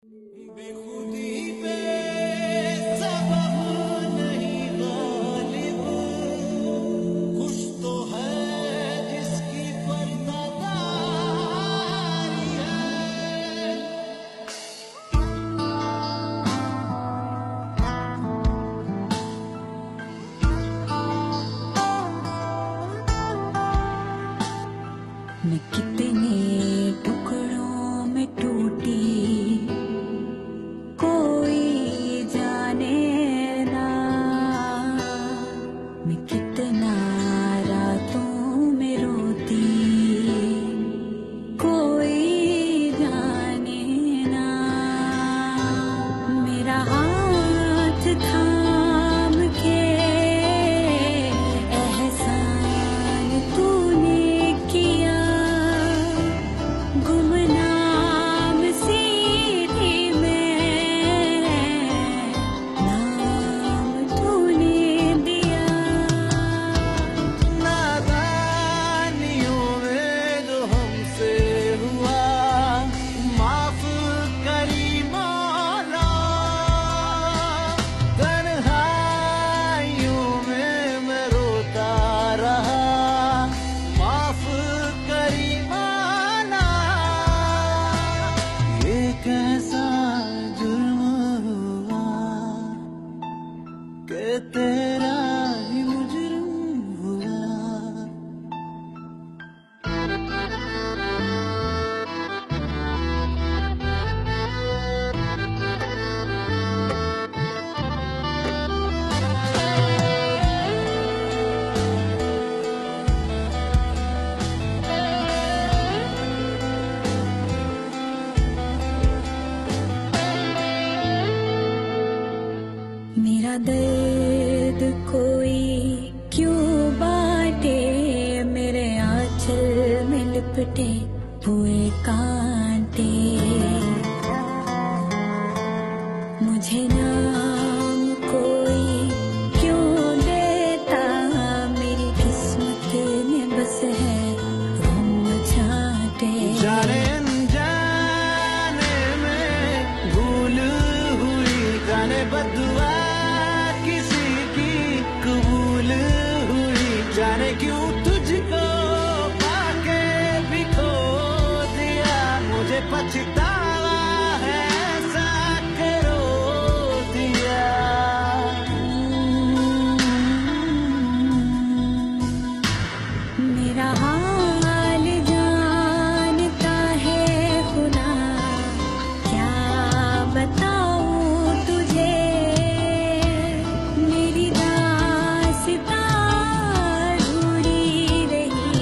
बेखुदी पे सबब नहीं गालिब, खुश तो है जिसकी पर्दादारी है। मैं कितने टुकड़ों में टूटी, कोई जाने ना। मैं कितना रातों में रोती, कोई जाने ना। मेरा हाथ थाम के एहसान तूने किया, गुमनाम सी थी मैं, नाम तूने दिया। नादानियों में जो हमसे हुआ माफ करी मौला, तन्हाइयों में मैं रोता रहा माफ करी मौला। ये कैसा जुर्म हुआ कि तेरा ही मुजरिम हुआ। मेरा दर्द कोई क्यों बांटे, मेरे आंचल में लिपटे हुए कांटे। मुझे नाम कोई क्यों देता, मेरी किस्मत में बस है गम छांटे। जाने अनजाने में भूल हुई, जाने बदुआ किसी की कबूल हुई, जाने क्यों तुझको पाके भी खो दिया। मुझे पछतावा है ऐसा करो दिया। मेरा हाल जानता है खुदा, क्या बताऊं तुझे। मेरी दास्तां अधूरी रही,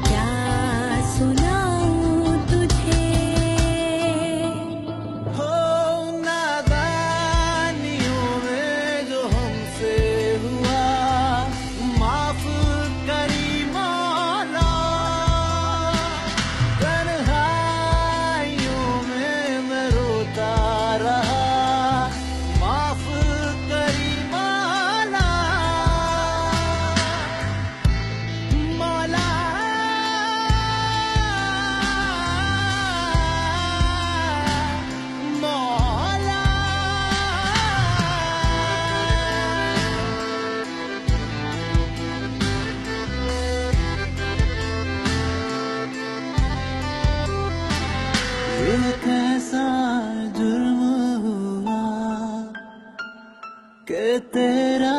क्या सुनाऊं तुझे। हो नादानियों में जो हमसे हुआ माफ करी मौला, तन्हाइयों में मैं रोता रहा माफ करी मौला। मौला मौला ये कैसा जुर्म हुआ कि तेरा